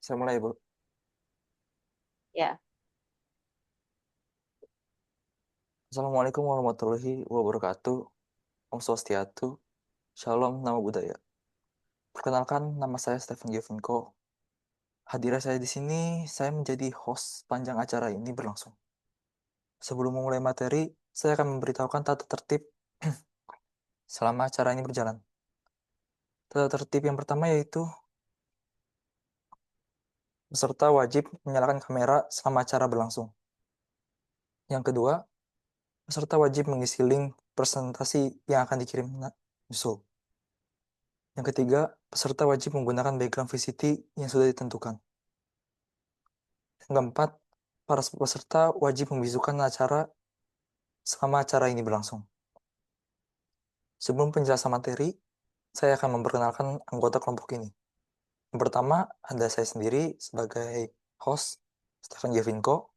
Saya mulai, Bu. Ya, Assalamualaikum warahmatullahi wabarakatuh. Om Swastiastu. Shalom, nama budaya. Perkenalkan, nama saya Stephen Giovinco. Hadirat saya di sini, saya menjadi host panjang acara ini berlangsung. Sebelum memulai materi, saya akan memberitahukan tata tertib selama acara ini berjalan. Tata tertib yang pertama yaitu peserta wajib menyalakan kamera selama acara berlangsung. Yang kedua, peserta wajib mengisi link presentasi yang akan dikirim nyusul. Yang ketiga, peserta wajib menggunakan background VCT yang sudah ditentukan. Yang keempat, para peserta wajib membisukan acara selama acara ini berlangsung. Sebelum penjelasan materi, saya akan memperkenalkan anggota kelompok ini. Yang pertama, ada saya sendiri sebagai host, Stephen Giovinco.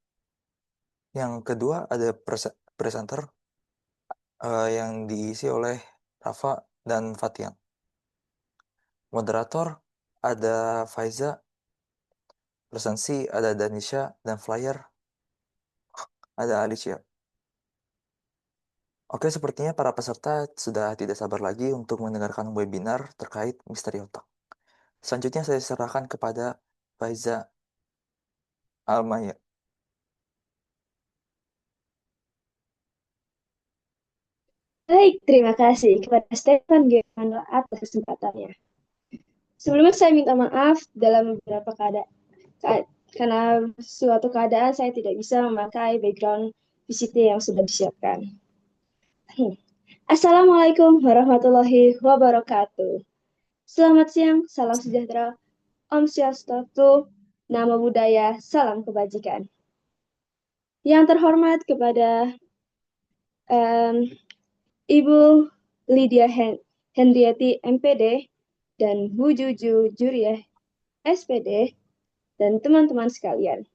Yang kedua, ada presenter yang diisi oleh Rafa dan Fatian. Moderator, ada Faiza. Presensi, ada Danisha. Dan flyer, ada Alicia. Oke, sepertinya para peserta sudah tidak sabar lagi untuk mendengarkan webinar terkait misteri otak. Selanjutnya saya serahkan kepada Faiza Almaya. Baik, terima kasih kepada Stefan Germano atas kesempatannya. Sebelumnya saya minta maaf dalam beberapa keadaan, karena suatu keadaan saya tidak bisa memakai background VCT yang sudah disiapkan. Assalamualaikum warahmatullahi wabarakatuh. Selamat siang, salam sejahtera, Om Swastiastu, Namo Buddhaya, salam kebajikan. Yang terhormat kepada Ibu Lydia Hendriati MPD dan Bu Juju Juriah SPD dan teman-teman sekalian.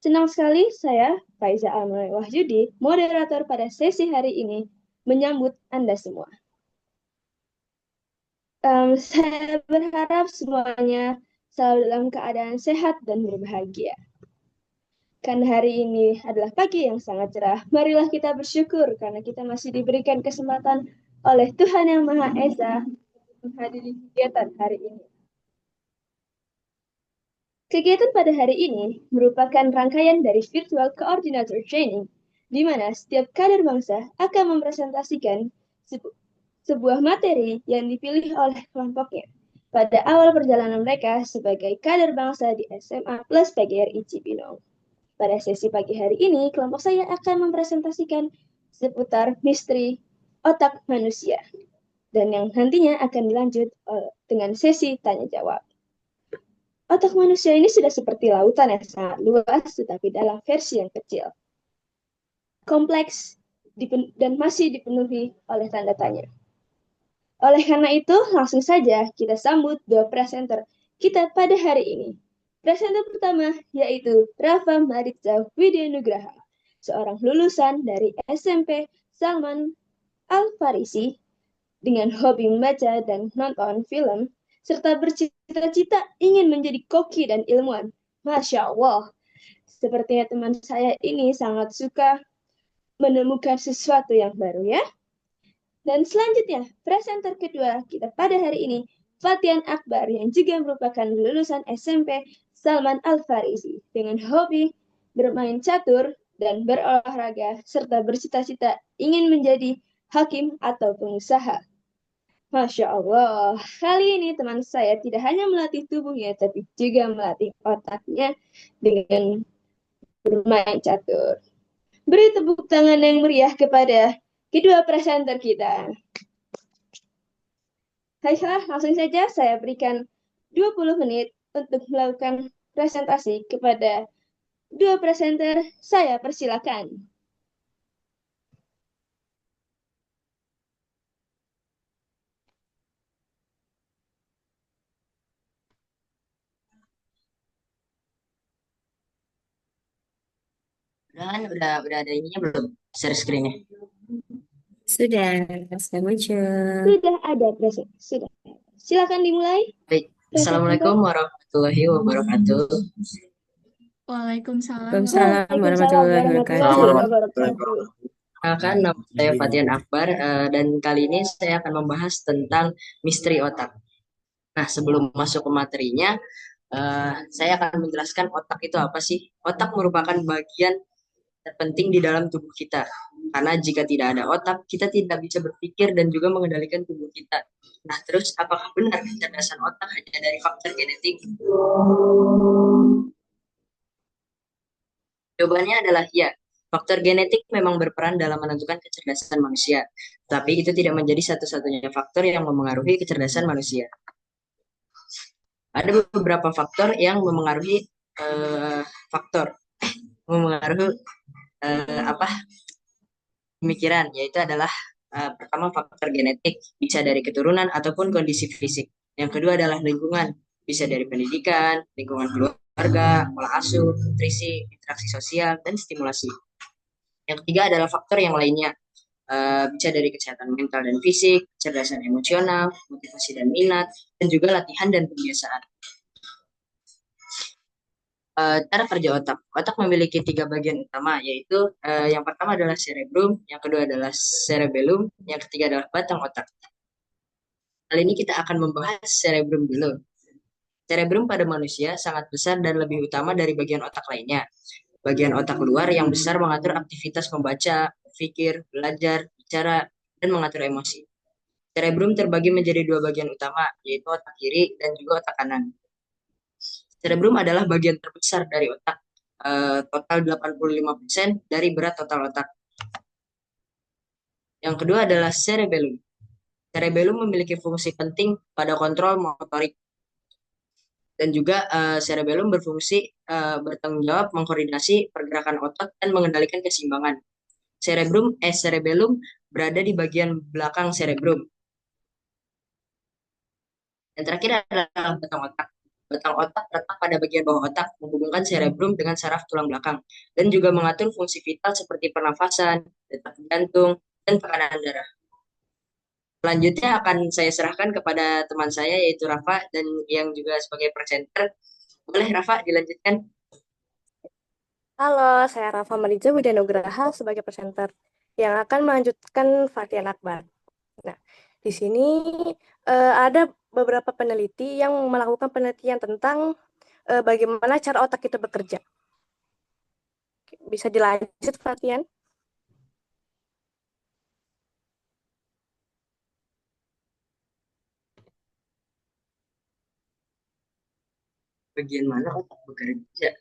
Senang sekali saya, Faiza Almay Wahyudi, moderator pada sesi hari ini, menyambut Anda semua. Saya berharap semuanya selalu dalam keadaan sehat dan berbahagia. Karena hari ini adalah pagi yang sangat cerah, marilah kita bersyukur karena kita masih diberikan kesempatan oleh Tuhan Yang Maha Esa menghadiri kegiatan hari ini. Kegiatan pada hari ini merupakan rangkaian dari Virtual Coordinator Training, di mana setiap kader bangsa akan mempresentasikan sebuah materi yang dipilih oleh kelompoknya pada awal perjalanan mereka sebagai kader bangsa di SMA plus PGRI Cibinong. Pada sesi pagi hari ini, kelompok saya akan mempresentasikan seputar misteri otak manusia, dan yang nantinya akan dilanjut dengan sesi tanya-jawab. Otak manusia ini sudah seperti lautan yang sangat luas, tetapi dalam versi yang kecil, kompleks, dan masih dipenuhi oleh tanda tanya. Oleh karena itu, langsung saja kita sambut dua presenter kita pada hari ini. Presenter pertama yaitu Rafa Maritza Widyanugraha, seorang lulusan dari SMP Salman Al-Farisi dengan hobi membaca dan nonton film, serta bercita-cita ingin menjadi koki dan ilmuwan. Masya Allah, sepertinya teman saya ini sangat suka menemukan sesuatu yang baru ya. Dan selanjutnya, presenter kedua kita pada hari ini, Fatian Akbar yang juga merupakan lulusan SMP Salman Al-Farisi dengan hobi bermain catur dan berolahraga serta bercita-cita ingin menjadi hakim atau pengusaha. Masya Allah, kali ini teman saya tidak hanya melatih tubuhnya, tapi juga melatih otaknya dengan bermain catur. Beri tepuk tangan yang meriah kepada kedua presenter kita. Baiklah, langsung saja saya berikan 20 menit untuk melakukan presentasi kepada dua presenter. Saya persilakan. udah ada ininya belum? Share screen-nya. Sudah, saya muncul. Sudah ada presentasi. Sudah. Silakan dimulai. Baik. Assalamualaikum warahmatullahi wabarakatuh. Waalaikumsalam Waalaikumsalam Waalaikumsalam warahmatullahi warahmatullahi wabarakatuh. wabarakatuh. Perkenalkan, nama saya Fatian Akbar, dan kali ini saya akan membahas tentang misteri otak. Nah, sebelum masuk ke materinya, saya akan menjelaskan otak itu apa sih. Otak merupakan bagian terpenting di dalam tubuh kita. Karena jika tidak ada otak, kita tidak bisa berpikir dan juga mengendalikan tubuh kita. Nah, terus apakah benar kecerdasan otak hanya dari faktor genetik? Jawabannya adalah ya. Faktor genetik memang berperan dalam menentukan kecerdasan manusia, tapi itu tidak menjadi satu-satunya faktor yang memengaruhi kecerdasan manusia. Ada beberapa faktor yang memengaruhi memengaruhi pemikiran, yaitu adalah pertama faktor genetik, bisa dari keturunan ataupun kondisi fisik. Yang kedua adalah lingkungan, bisa dari pendidikan, lingkungan keluarga, pola asuh, nutrisi, interaksi sosial, dan stimulasi. Yang ketiga adalah faktor yang lainnya, bisa dari kesehatan mental dan fisik, kecerdasan emosional, motivasi dan minat, dan juga latihan dan kebiasaan. Cara kerja otak. Otak memiliki 3 bagian utama, yaitu yang pertama adalah cerebrum, yang kedua adalah cerebellum, yang ketiga adalah batang otak. Kali ini kita akan membahas cerebrum dulu. Cerebrum pada manusia sangat besar dan lebih utama dari bagian otak lainnya. Bagian otak luar yang besar mengatur aktivitas membaca, berpikir, belajar, bicara, dan mengatur emosi. Cerebrum terbagi menjadi 2 bagian utama, yaitu otak kiri dan juga otak kanan. Cerebrum adalah bagian terbesar dari otak, total 85% dari berat total otak. Yang kedua adalah cerebellum. Cerebellum memiliki fungsi penting pada kontrol motorik. Dan juga cerebellum berfungsi bertanggung jawab mengkoordinasi pergerakan otot dan mengendalikan keseimbangan. Cerebellum berada di bagian belakang cerebrum. Yang terakhir adalah batang otak. Batang otak terletak pada bagian bawah otak, menghubungkan cerebrum dengan saraf tulang belakang, dan juga mengatur fungsi vital seperti pernafasan, detak jantung, dan tekanan darah. Selanjutnya akan saya serahkan kepada teman saya, yaitu Rafa, dan yang juga sebagai presenter. Boleh Rafa dilanjutkan? Halo, saya Rafa Mariza Widianugraha sebagai presenter yang akan melanjutkan Fatian Akbar. Nah, di sini ada beberapa peneliti yang melakukan penelitian tentang bagaimana cara otak kita bekerja. Bisa dilanjut, Fatian? Bagian mana otak bekerja?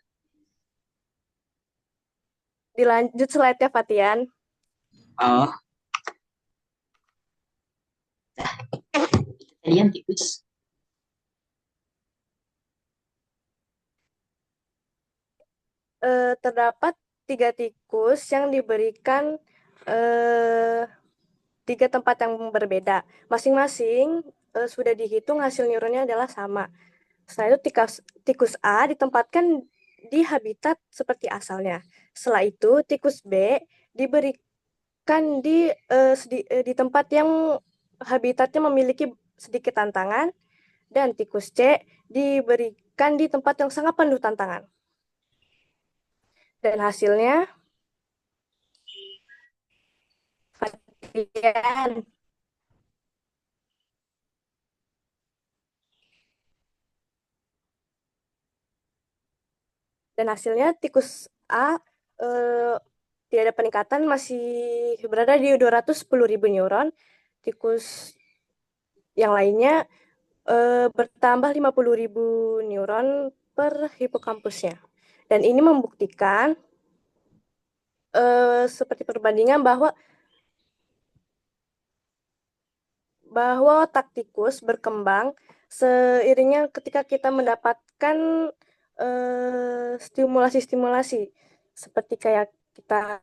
Dilanjut slide-nya, Fatian. Oh, tadi yang tikus. Terdapat 3 tikus yang diberikan 3 tempat yang berbeda. Masing-masing sudah dihitung hasil neuronnya adalah sama. Setelah itu tikus A ditempatkan di habitat seperti asalnya. Setelah itu tikus B diberikan di tempat yang habitatnya memiliki sedikit tantangan, dan tikus C diberikan di tempat yang sangat penuh tantangan. Dan hasilnya, Fatian, tikus A tidak ada peningkatan, masih berada di 210.000 neuron. Tikus yang lainnya bertambah 50.000 neuron per hipokampusnya. Dan ini membuktikan seperti perbandingan bahwa otak tikus berkembang seiringnya ketika kita mendapatkan stimulasi-stimulasi seperti kayak kita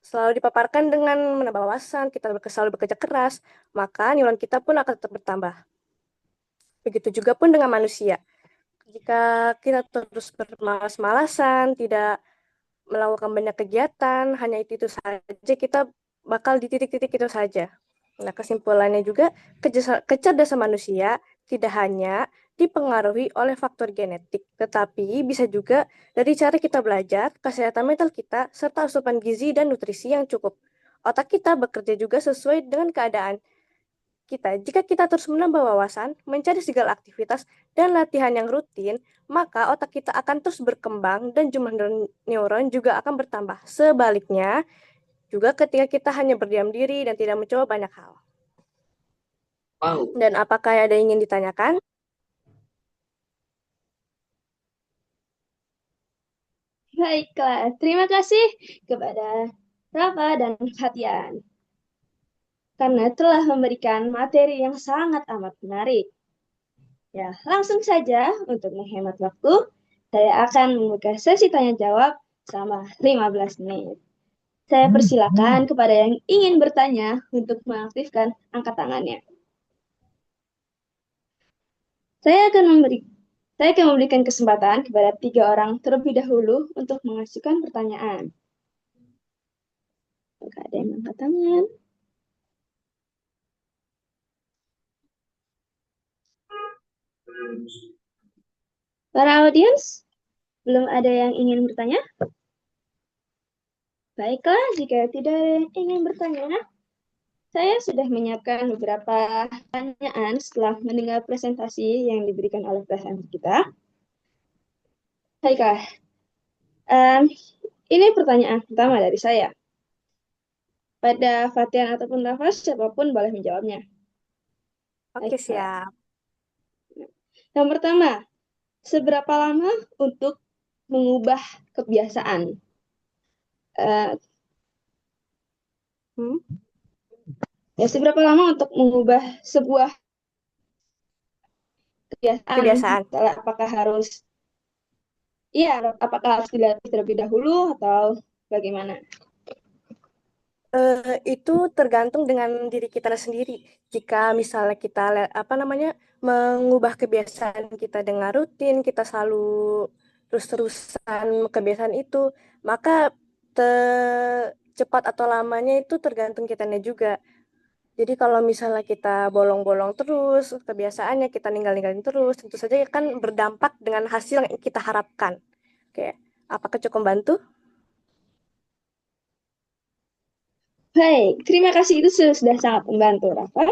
selalu dipaparkan dengan menambah wawasan, kita selalu bekerja keras, maka neuron kita pun akan tetap bertambah. Begitu juga pun dengan manusia. Jika kita terus bermalas-malasan, tidak melakukan banyak kegiatan, hanya itu saja, kita bakal di titik-titik itu saja. Nah, kesimpulannya juga kecerdasan manusia tidak hanya dipengaruhi oleh faktor genetik, tetapi bisa juga dari cara kita belajar, kesehatan mental kita, serta asupan gizi dan nutrisi yang cukup. Otak kita bekerja juga sesuai dengan keadaan kita. Jika kita terus menambah wawasan, mencari segala aktivitas, dan latihan yang rutin, maka otak kita akan terus berkembang dan jumlah neuron juga akan bertambah. Sebaliknya, juga ketika kita hanya berdiam diri dan tidak mencoba banyak hal. Wow. Dan apakah ada yang ingin ditanyakan? Baiklah, terima kasih kepada Rafa dan Fatian karena telah memberikan materi yang sangat amat menarik. Ya, langsung saja untuk menghemat waktu, saya akan membuka sesi tanya jawab selama 15 menit. Saya persilakan kepada yang ingin bertanya untuk mengaktifkan angkat tangannya. Saya akan memberikan kesempatan kepada 3 orang terlebih dahulu untuk mengajukan pertanyaan. Apakah ada yang angkat tangan? Para audiens, belum ada yang ingin bertanya? Baiklah, jika tidak ada yang ingin bertanya, saya sudah menyiapkan beberapa pertanyaan setelah mendengar presentasi yang diberikan oleh presenter kita. Baiklah, ini pertanyaan pertama dari saya. Pada Fatian ataupun Rafa, siapapun boleh menjawabnya. Oke, Baiklah. siap. Yang pertama, seberapa lama untuk mengubah kebiasaan? Ya, seberapa lama untuk mengubah sebuah kebiasaan? Apakah harus dilatih terlebih dahulu atau bagaimana? Itu tergantung dengan diri kita sendiri. Jika misalnya kita mengubah kebiasaan kita dengan rutin, kita selalu terus-terusan kebiasaan itu, maka cepat atau lamanya itu tergantung kitanya juga. Jadi kalau misalnya kita bolong-bolong terus, kebiasaannya kita ninggalin terus, tentu saja kan berdampak dengan hasil yang kita harapkan. Oke, apakah cukup membantu? Baik, terima kasih, itu sudah sangat membantu, Rafa.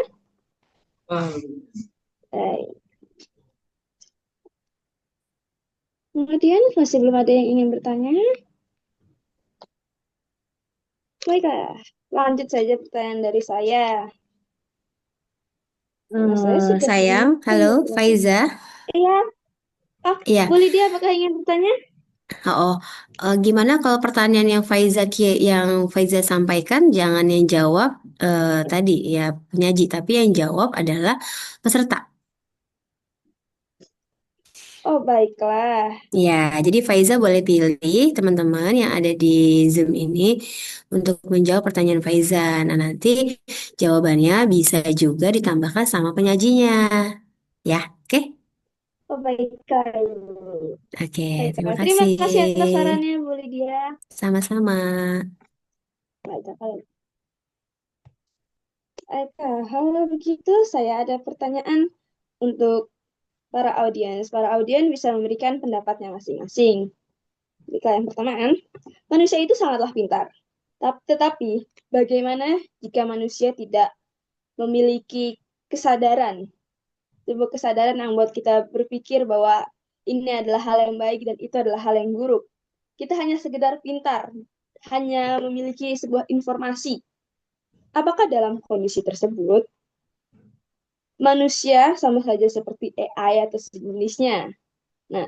Baik. Kemudian masih belum ada yang ingin bertanya? Baiklah, lanjut saja pertanyaan dari saya. Sayang, halo Faiza. Iya. Oh, Iya. Bu Lydia, apakah ingin bertanya? Oh, gimana kalau pertanyaan yang Faiza sampaikan jangan yang jawab tadi ya penyaji, tapi yang jawab adalah peserta. Oh, baiklah. Ya, jadi Faiza boleh pilih teman-teman yang ada di Zoom ini untuk menjawab pertanyaan Faiza. Nah, nanti jawabannya bisa juga ditambahkan sama penyajinya. Ya, oke? Oh, baiklah. Oke, terima Baiklah. Terima kasih. kasih atas sarannya, Bu Lydia. Sama-sama. Baiklah. Kalau begitu, saya ada pertanyaan untuk para audiens. Para audiens bisa memberikan pendapatnya masing-masing. Jika yang pertama, manusia itu sangatlah pintar. Tetapi, bagaimana jika manusia tidak memiliki kesadaran? Sebuah kesadaran yang membuat kita berpikir bahwa ini adalah hal yang baik dan itu adalah hal yang buruk. Kita hanya sekedar pintar, hanya memiliki sebuah informasi. Apakah dalam kondisi tersebut, manusia sama saja seperti AI atau sejenisnya? Nah,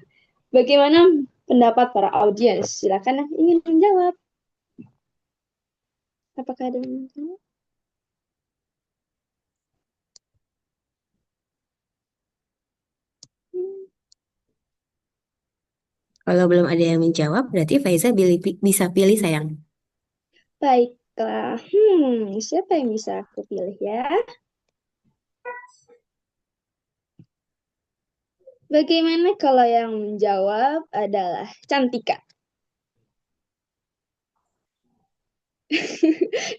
bagaimana pendapat para audiens? Silakan yang ingin menjawab. Apakah ada yang menjawab? Kalau belum ada yang menjawab, berarti Faiza bisa pilih sayang. Baiklah. Siapa yang bisa aku pilih ya? Bagaimana kalau yang menjawab adalah Cantika?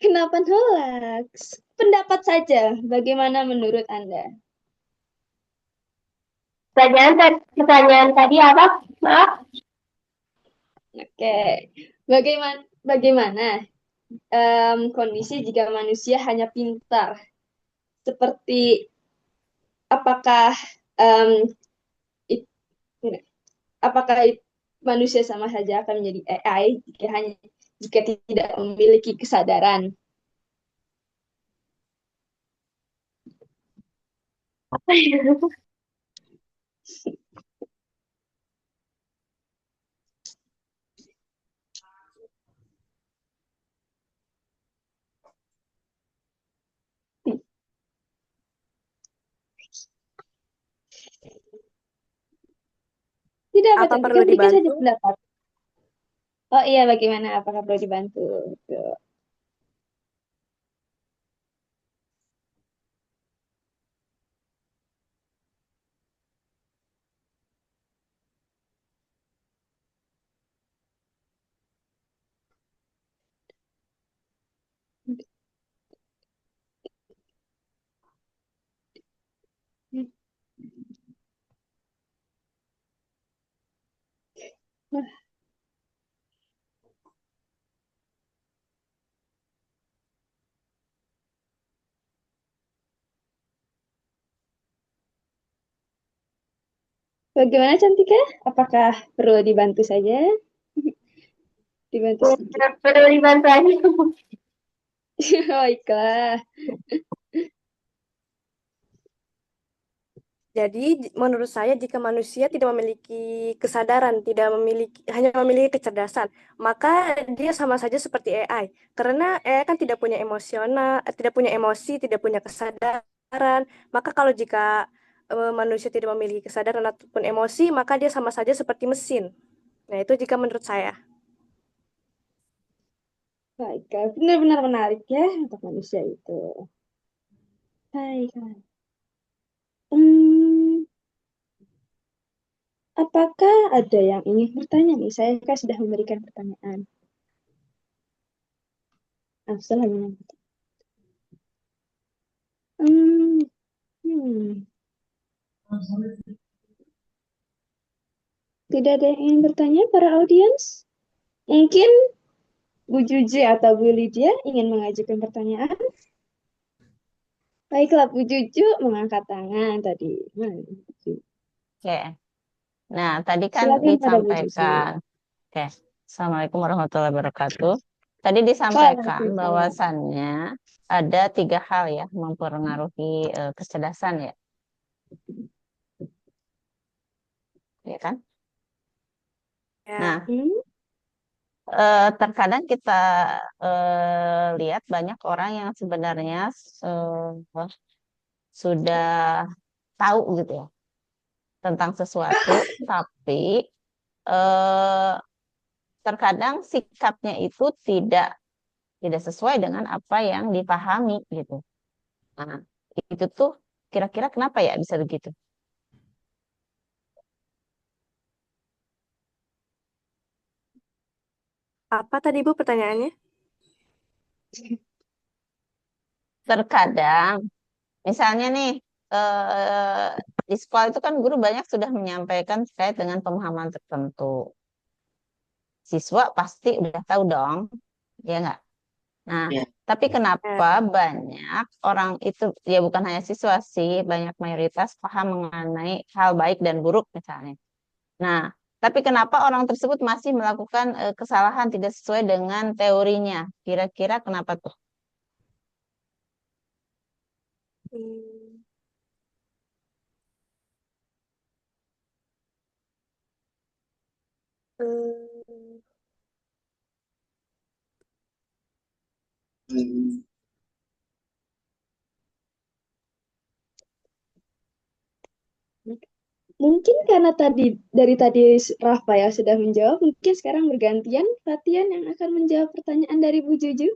Kenapa nolak? pendapat saja. Bagaimana menurut Anda? Pertanyaan tadi apa? Maaf. Oke, bagaimana kondisi jika manusia hanya pintar? Seperti apakah em, it- apakah manusia sama saja akan menjadi AI jika tidak memiliki kesadaran? Tidak apa Apa Cantika, perlu berikan saja dibantu? pendapat. Oh iya, bagaimana? Apakah perlu dibantu? Tuh. Bagaimana Cantika? Apakah perlu dibantu saja? Dibantu sedikit. Perlu dibantu aja. Baiklah. Jadi, menurut saya jika manusia tidak memiliki kesadaran, hanya memiliki kecerdasan, maka dia sama saja seperti AI. Karena AI kan tidak punya tidak punya emosi, tidak punya kesadaran. Maka kalau jika manusia tidak memiliki kesadaran ataupun emosi, maka dia sama saja seperti mesin. Nah, itu jika menurut saya. Baiklah, benar-benar menarik ya untuk manusia itu. Baiklah. Hmm, apakah ada yang ingin bertanya nih? Saya kan sudah memberikan pertanyaan. Afsal hanya. Hmm, hmm. Tidak ada yang ingin bertanya para audiens? Mungkin Bu Juji atau Bu Lydia ingin mengajukan pertanyaan? Baiklah, Bu Juju mengangkat tangan tadi. Oke. Nah, tadi kan Silakan pada Bu Juju. disampaikan. Oke. Assalamualaikum warahmatullahi wabarakatuh. Tadi disampaikan Waalaikumsalam. bahwasannya ada 3 hal ya mempengaruhi kecerdasan ya, ya kan? Ya. Nah, Hmm? terkadang kita lihat banyak orang yang sebenarnya sudah tahu gitu ya tentang sesuatu, tapi eh, terkadang sikapnya itu tidak sesuai dengan apa yang dipahami gitu. Nah, itu tuh kira-kira kenapa ya bisa begitu? Apa tadi Bu pertanyaannya? Terkadang, misalnya nih, eh, di sekolah itu kan guru banyak sudah menyampaikan terkait dengan pemahaman tertentu. Siswa pasti udah tahu dong, ya nggak? Nah, Ya. tapi kenapa Ya. banyak orang itu, ya bukan hanya siswa sih, banyak mayoritas paham mengenai hal baik dan buruk misalnya. Nah, tapi kenapa orang tersebut masih melakukan kesalahan tidak sesuai dengan teorinya? Kira-kira kenapa tuh? Hmm. Hmm. Mungkin karena dari tadi Rafael sudah menjawab, mungkin sekarang bergantian Fatian yang akan menjawab pertanyaan dari Bu Juju.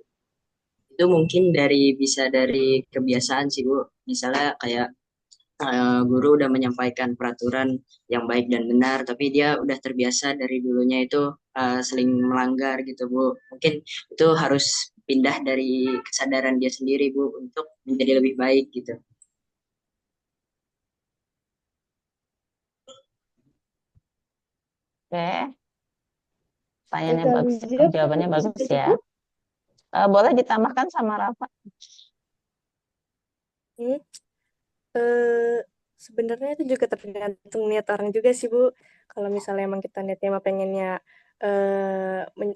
Itu mungkin bisa dari kebiasaan sih Bu. Misalnya kayak guru udah menyampaikan peraturan yang baik dan benar, tapi dia udah terbiasa dari dulunya itu sering melanggar gitu Bu. Mungkin itu harus berpindah dari kesadaran dia sendiri, Bu, untuk menjadi lebih baik gitu. Oke, pertanyaannya Kak bagus, Liza, jawabannya apakah bagus sudah ya. cukup? Boleh ditambahkan sama Rafa? Hmm, eh, sebenarnya itu juga tergantung niat orang juga sih, Bu. Kalau misalnya emang kita niatnya emang pengennya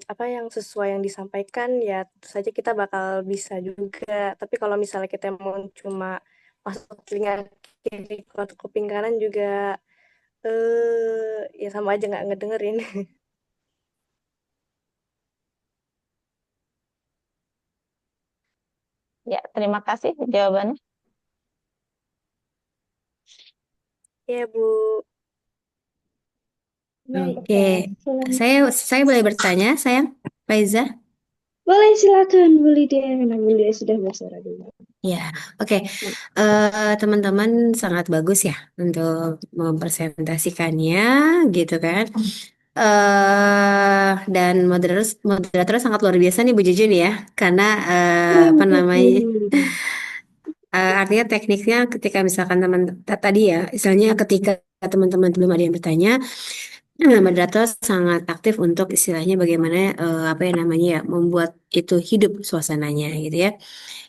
apa yang sesuai yang disampaikan, ya tentu saja kita bakal bisa juga. Tapi kalau misalnya kita mau cuma masuk telinga kiri atau kuping kanan juga ya sama aja nggak ngedengerin. Ya, terima kasih jawabannya. Ya, Bu. Mantap, Oke, Kak. Silahkan. saya boleh bertanya, sayang, Faiza? Boleh, silakan Bu Lydia. Karena Bu Lydia sudah bersuara dulu. Ya, oke. Teman-teman sangat bagus ya untuk mempresentasikannya, gitu kan. Dan moderator sangat luar biasa nih Bu Jujun ya, karena apa Mantap, Bu namanya? Lydia. Artinya tekniknya ketika misalkan teman tadi ya, misalnya ketika teman-teman belum ada yang bertanya, moderator sangat aktif untuk istilahnya bagaimana apa yang namanya ya membuat itu hidup suasananya gitu ya.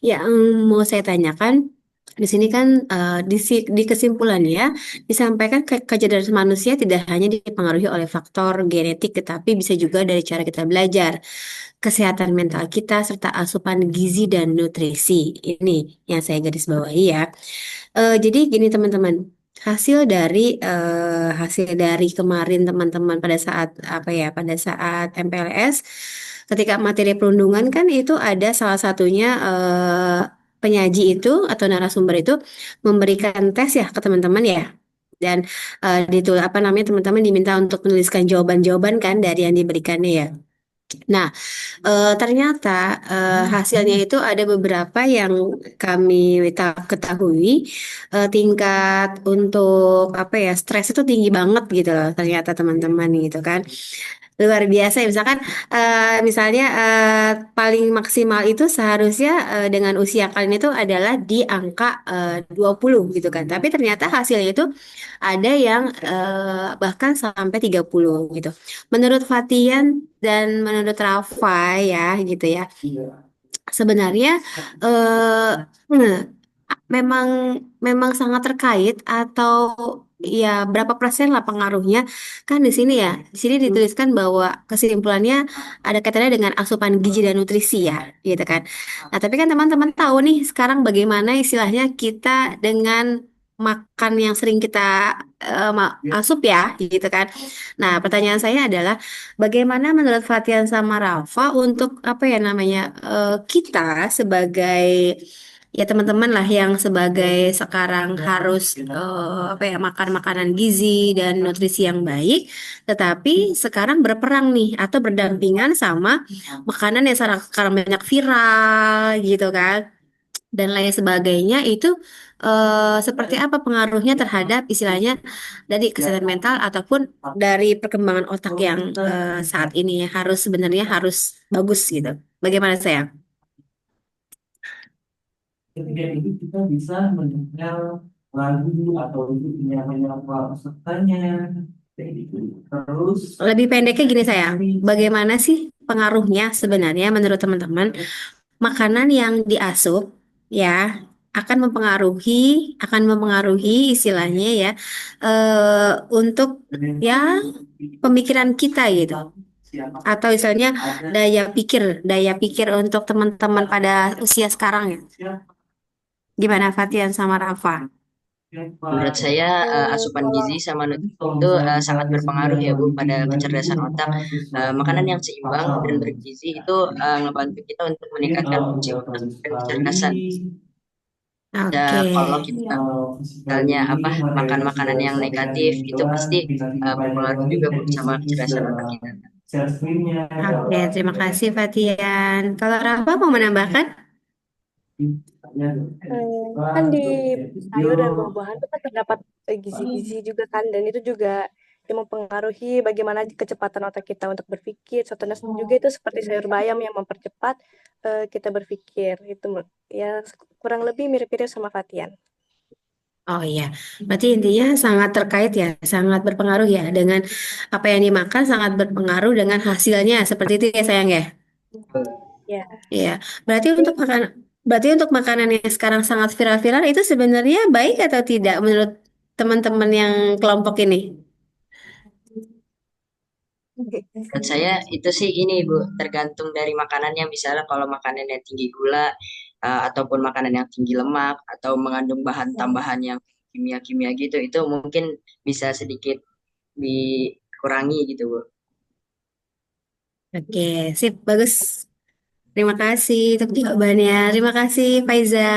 Yang mau saya tanyakan di sini kan di kesimpulannya disampaikan kecerdasan manusia tidak hanya dipengaruhi oleh faktor genetik, tetapi bisa juga dari cara kita belajar, kesehatan mental kita, serta asupan gizi dan nutrisi. Ini yang saya garis bawahi ya. Jadi gini teman-teman, hasil dari kemarin teman-teman pada saat apa ya, pada saat MPLS, ketika materi perundungan kan itu ada salah satunya penyaji itu atau narasumber itu memberikan tes ya ke teman-teman ya. Dan apa namanya teman-teman diminta untuk menuliskan jawaban-jawaban kan dari yang diberikannya ya. Nah, ternyata hasilnya itu ada beberapa yang kami ketahui tingkat untuk apa ya stres itu tinggi banget gitu loh ternyata teman-teman gitu kan luar biasa ya misalnya paling maksimal itu seharusnya dengan usia kalian itu adalah di angka 20 gitu kan tapi ternyata hasilnya itu ada yang bahkan sampai 30 gitu. Menurut Fatian dan menurut Rafa ya gitu ya. Sebenarnya eh memang memang sangat terkait atau ya berapa persen lah pengaruhnya kan di sini ya. Di sini dituliskan bahwa kesimpulannya ada kaitannya dengan asupan gizi dan nutrisi ya, gitu kan. Nah, tapi kan teman-teman tahu nih sekarang bagaimana istilahnya kita dengan makan yang sering kita asup ya, gitu kan. Nah, pertanyaan saya adalah bagaimana menurut Fatian sama Rafa untuk apa ya namanya kita sebagai ya teman-teman lah yang sebagai sekarang harus apa ya makan makanan gizi dan nutrisi yang baik, tetapi sekarang berperang nih atau berdampingan sama makanan yang sekarang banyak viral gitu kan dan lain sebagainya itu seperti apa pengaruhnya terhadap istilahnya dari kesehatan mental ataupun dari perkembangan otak yang saat ini harus sebenarnya harus bagus gitu. Bagaimana saya? Ketika itu kita bisa mendengar lagu atau itu penyanyi pesertanya kayak gitu. Terus Lebih pendeknya gini saya, bagaimana sih pengaruhnya sebenarnya menurut teman-teman makanan yang diasup ya akan mempengaruhi istilahnya ya untuk ya pemikiran kita gitu atau misalnya daya pikir untuk teman-teman pada usia sekarang ya. Gimana Fatian sama Rafa? Menurut saya asupan gizi sama nutrisi itu sangat berpengaruh ya Bu pada kecerdasan otak. Makanan yang seimbang dan bergizi itu ngebantu kita untuk meningkatkan fungsi otak dan kecerdasan. Oke. Kalau kita misalnya makan makanan yang negatif itu pasti berpengaruh juga Bu sama kecerdasan otak kita. Oke, terima kasih Fatian. Kalau Rafa mau menambahkan? Kan di sayur dan buah-buahan itu kan terdapat gizi-gizi juga kan, dan itu juga yang mempengaruhi bagaimana kecepatan otak kita untuk berpikir. Contohnya juga itu seperti sayur bayam yang mempercepat kita berpikir. Itu ya kurang lebih mirip-mirip sama Fatian. Oh iya, berarti intinya sangat terkait ya, sangat berpengaruh ya dengan apa yang dimakan, sangat berpengaruh dengan hasilnya. Seperti itu ya sayang ya. Ya, Iya, berarti untuk makanan yang sekarang sangat viral-viral itu sebenarnya baik atau tidak menurut teman-teman yang kelompok ini? Menurut saya itu sih ini Bu, tergantung dari makanannya. Misalnya kalau makanan yang tinggi gula, ataupun makanan yang tinggi lemak, atau mengandung bahan tambahan yang kimia-kimia gitu, itu mungkin bisa sedikit dikurangi gitu Bu. Oke, sip, bagus. Terima kasih untuk jawabannya. Terima kasih, Faiza.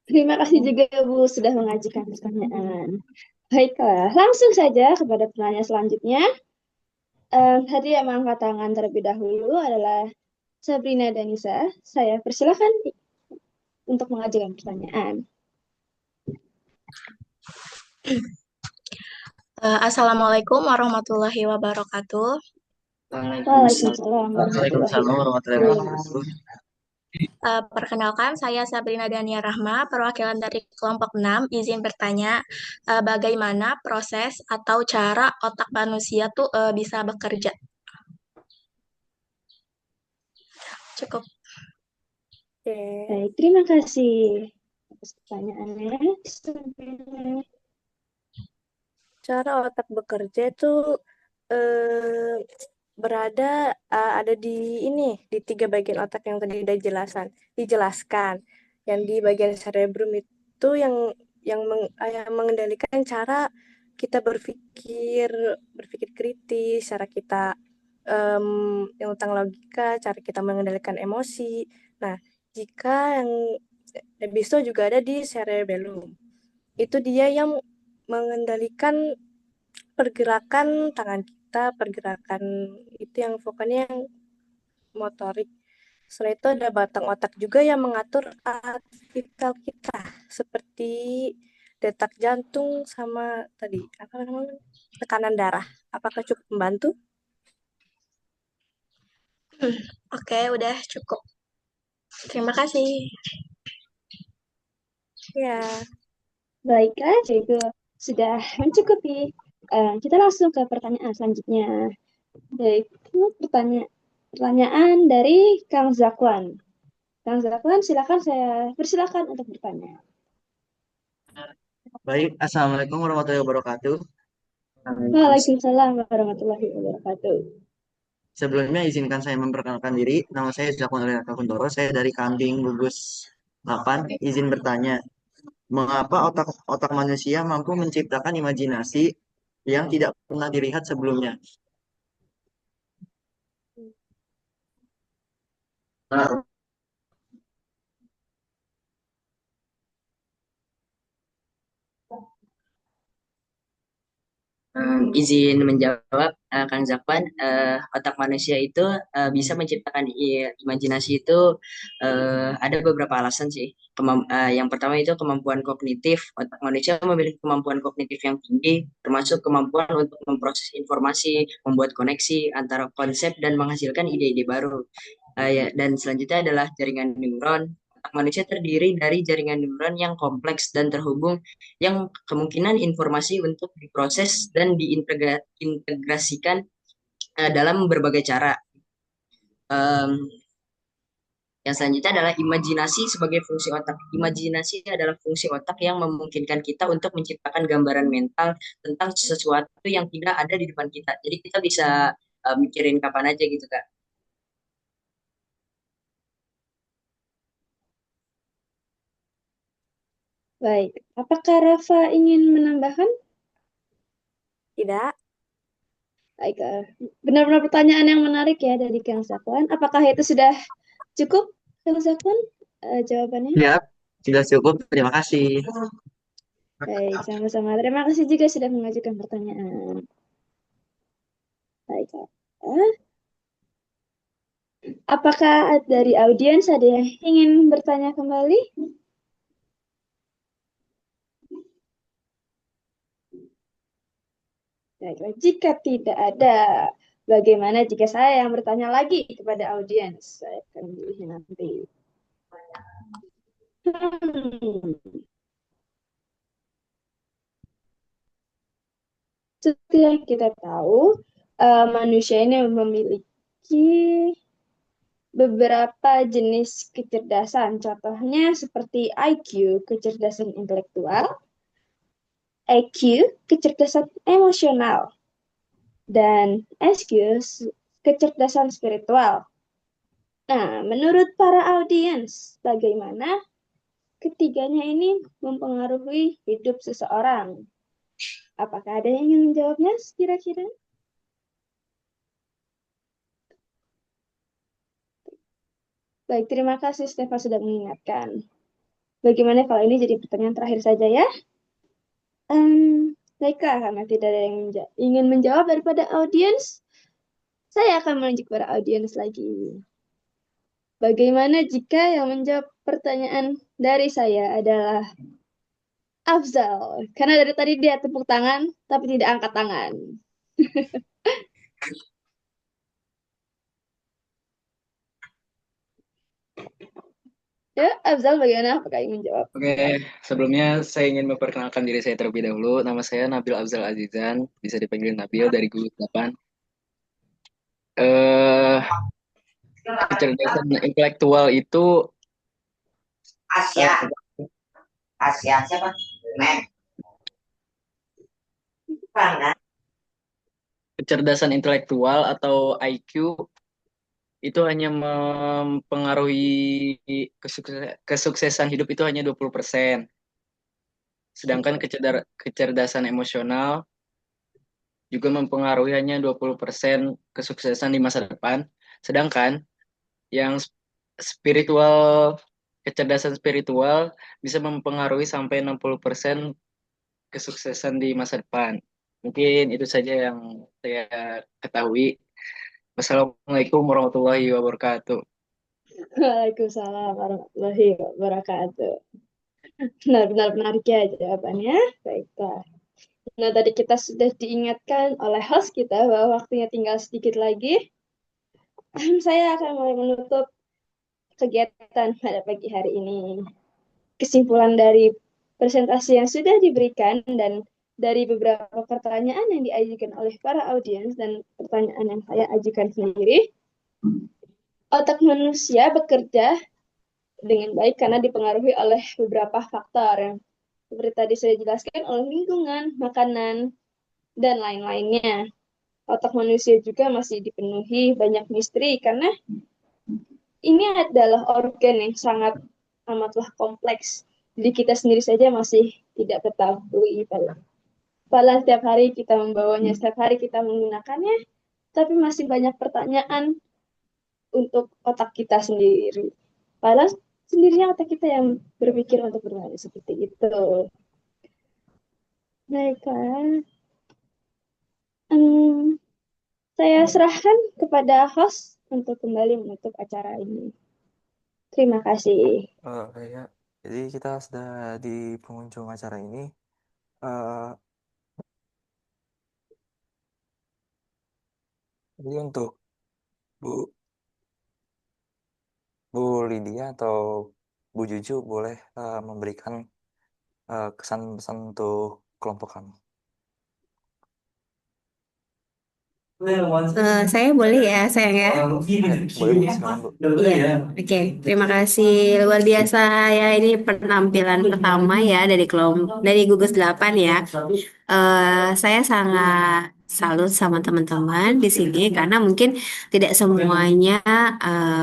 Terima kasih juga Bu sudah mengajukan pertanyaan. Baiklah, langsung saja kepada pertanyaan selanjutnya. Tadi yang mengangkat tangan terlebih dahulu adalah Sabrina Danisa. Saya persilakan untuk mengajukan pertanyaan. Assalamualaikum warahmatullahi wabarakatuh. Waalaikumsalam Waalaikumsalam warahmatullahi wabarakatuh. Perkenalkan, saya Sabrina Dania Rahma, perwakilan dari kelompok 6. Izin bertanya, bagaimana proses atau cara otak manusia tuh bisa bekerja? Cukup. oke. Baik, terima kasih atas pertanyaannya. Sabrina. Cara otak bekerja itu eh, ada di ini, di 3 bagian otak yang tadi udah dijelaskan. Yang di bagian cerebrum itu yang mengendalikan cara kita berpikir kritis, cara kita yang tentang logika, cara kita mengendalikan emosi. Nah, jika yang habis itu juga ada di cerebellum. Itu dia yang mengendalikan pergerakan tangan kita, pergerakan itu yang fokusnya yang motorik. Setelah itu ada batang otak juga yang mengatur alat vital kita, seperti detak jantung sama tadi apa namanya tekanan darah. Apakah cukup membantu? Oke, udah cukup. Terima kasih. Ya, Baiklah, itu sudah mencukupi. Kita langsung ke pertanyaan selanjutnya. Baik, pertanyaan dari Kang Zakwan. Kang Zakwan, saya persilakan untuk bertanya. Baik, Assalamualaikum warahmatullahi wabarakatuh. Waalaikumsalam warahmatullahi wabarakatuh. Sebelumnya izinkan saya memperkenalkan diri. Nama saya Zakwan Alinata Kuntoro. Saya dari Kambing Gugus 8. Izin bertanya, mengapa otak manusia mampu menciptakan imajinasi yang tidak pernah dilihat sebelumnya? Izin menjawab, Kang Zakwan, otak manusia itu bisa menciptakan imajinasi itu ada beberapa alasan sih. Yang pertama itu kemampuan kognitif. Otak manusia memiliki kemampuan kognitif yang tinggi, termasuk kemampuan untuk memproses informasi, membuat koneksi antara konsep dan menghasilkan ide-ide baru. Dan selanjutnya adalah jaringan neuron. Otak manusia terdiri dari jaringan neuron yang kompleks dan terhubung yang kemungkinan informasi untuk diproses dan diintegrasikan dalam berbagai cara. Yang selanjutnya adalah imajinasi sebagai fungsi otak. Imajinasi adalah fungsi otak yang memungkinkan kita untuk menciptakan gambaran mental tentang sesuatu yang tidak ada di depan kita. Jadi kita bisa mikirin kapan aja gitu, Kak. Baik, apakah Rafa ingin menambahkan? tidak. Baik, benar-benar pertanyaan yang menarik ya dari Kang Zakwan. Apakah itu sudah cukup, Kang Zakwan, jawabannya? Ya, sudah cukup. Terima kasih. Baik, sama-sama. Terima kasih juga sudah mengajukan pertanyaan. Baik, apakah dari audiens ada yang ingin bertanya kembali? Baiklah, jika tidak ada, Bagaimana jika saya yang bertanya lagi kepada audiens? Saya akan pilih nanti. Hmm. Seperti yang kita tahu, manusia ini memiliki beberapa jenis kecerdasan. Contohnya seperti IQ, kecerdasan intelektual, EQ, kecerdasan emosional, dan SQ, kecerdasan spiritual. Nah, menurut para audiens, bagaimana ketiganya ini mempengaruhi hidup seseorang? Apakah ada yang ingin menjawabnya kira-kira? Baik, terima kasih Stefan sudah mengingatkan. Bagaimana kalau ini jadi pertanyaan terakhir saja ya? Baiklah, karena tidak ada yang ingin menjawab daripada audiens, saya akan menunjuk para audiens lagi. Bagaimana jika yang menjawab pertanyaan dari saya adalah Afzal? Karena dari tadi dia tepuk tangan, tapi tidak angkat tangan. Ya, Afzal bagaimana? Apakah ingin menjawab? Oke, sebelumnya saya ingin memperkenalkan diri saya terlebih dahulu. Nama saya Nabil Afzal Azizan, bisa dipanggil Nabil dari Gugus 8. Eh, Kecerdasan intelektual itu Asia, eh, Asia siapa? Men, bukan kan? kecerdasan intelektual atau IQ itu hanya mempengaruhi kesuksesan hidup itu hanya 20%. Sedangkan kecerdasan emosional juga mempengaruhi hanya 20% kesuksesan di masa depan. Sedangkan yang spiritual, kecerdasan spiritual bisa mempengaruhi sampai 60% kesuksesan di masa depan. Mungkin itu saja yang saya ketahui. Wassalamualaikum warahmatullahi wabarakatuh. Waalaikumsalam warahmatullahi wabarakatuh. Benar-benar menarik ya jawabannya. Baiklah. Nah, tadi kita sudah diingatkan oleh host kita bahwa waktunya tinggal sedikit lagi. Saya akan mulai menutup kegiatan pada pagi hari ini. Kesimpulan dari presentasi yang sudah diberikan dan dari beberapa pertanyaan yang diajukan oleh para audiens dan pertanyaan yang saya ajukan sendiri, otak manusia bekerja dengan baik karena dipengaruhi oleh beberapa faktor yang seperti tadi saya jelaskan oleh lingkungan, makanan, dan lain-lainnya. Otak manusia juga masih dipenuhi banyak misteri karena ini adalah organ yang sangat amatlah kompleks. Jadi kita sendiri saja masih tidak ketahui. Padahal setiap hari kita membawanya, setiap hari kita menggunakannya, tapi masih banyak pertanyaan untuk otak kita sendiri. Padahal sendirinya otak kita yang berpikir untuk bertanya seperti itu. Baiklah. Saya serahkan kepada host untuk kembali menutup acara ini. Terima kasih. Ya. Jadi kita sudah di pengunjung acara ini. Eh, jadi untuk Bu Lydia atau Bu Juju boleh memberikan kesan-pesan untuk kelompok kami. Saya boleh ya, sayang ya. Boleh Bu, silakan Bu. Iya, oke. Terima kasih. Luar biasa ya, ini penampilan pertama ya dari kelompok dari gugus 8 ya. Saya sangat salut sama teman-teman di sini karena mungkin tidak semuanya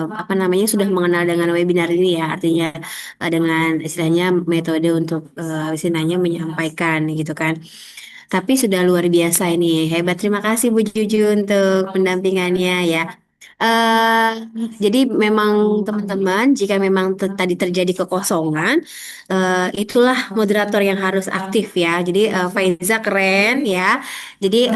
apa namanya sudah mengenal dengan webinar ini ya. Artinya dengan istilahnya metode untuk istilahnya menyampaikan gitu kan. Tapi sudah luar biasa ini. Hebat. Terima kasih Bu Juju untuk pendampingannya ya. Eh, jadi memang teman-teman, jika memang tadi terjadi kekosongan, itulah moderator yang harus aktif ya. Jadi Faiza keren ya. Jadi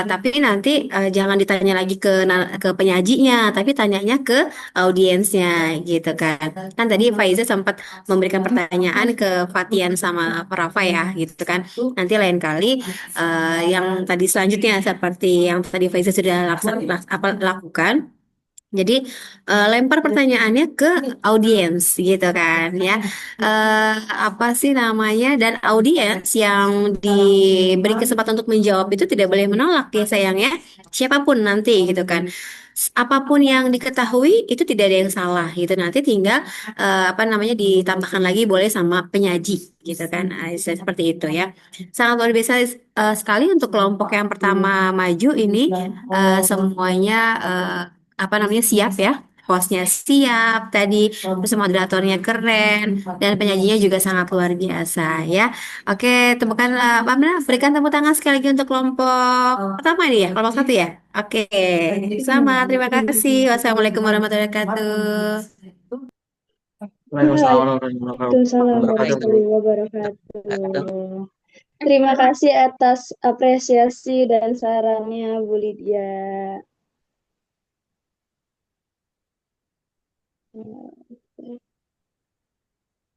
tapi nanti jangan ditanya lagi ke penyajinya, tapi tanyanya ke audiensnya gitu kan. Kan tadi Faiza sempat memberikan pertanyaan ke Fatian sama Rafa ya gitu kan. Nanti lain kali yang tadi selanjutnya seperti yang tadi Faiza sudah lakukan. Jadi lempar pertanyaannya ke audiens gitu kan ya. Eh, apa sih namanya? Dan audiens yang diberi kesempatan untuk menjawab itu tidak boleh menolak ya sayangnya. Siapapun nanti gitu kan. Apapun yang diketahui itu tidak ada yang salah gitu. Nanti tinggal apa namanya ditambahkan lagi boleh sama penyaji gitu kan. Seperti itu ya. Sangat luar biasa sekali untuk kelompok yang pertama maju ini semuanya apa namanya siap ya. Hostnya siap tadi, terus moderatornya keren, dan penyajinya juga sangat luar biasa ya. Oke, temukan Mbak Amna, berikan tepuk tangan sekali lagi untuk kelompok pertama ini ya, kelompok satu ya. Oke, sama, terima kasih. Wassalamualaikum warahmatullahi wabarakatuh. Waalaikumsalam warahmatullahi Waalaikumsalam wabarakatuh. warahmatullahi wabarakatuh. Terima kasih atas apresiasi dan sarannya, Bu Lydia.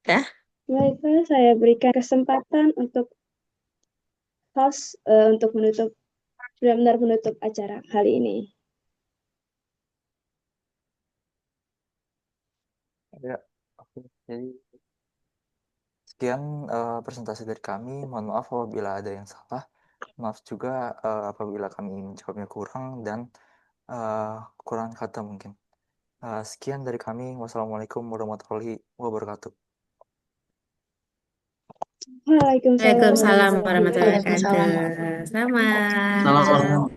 Ya. Baiklah, saya berikan kesempatan untuk host untuk benar-benar menutup acara kali ini. Ya, oke. Jadi sekian presentasi dari kami. Mohon maaf apabila ada yang salah. Maaf juga apabila kami menjawabnya kurang dan kurang kata mungkin. Sekian dari kami. Wassalamualaikum warahmatullahi wabarakatuh. Waalaikumsalam Waalaikumsalam warahmatullahi warahmatullahi wabarakatuh. wabarakatuh. Selamat. Salam.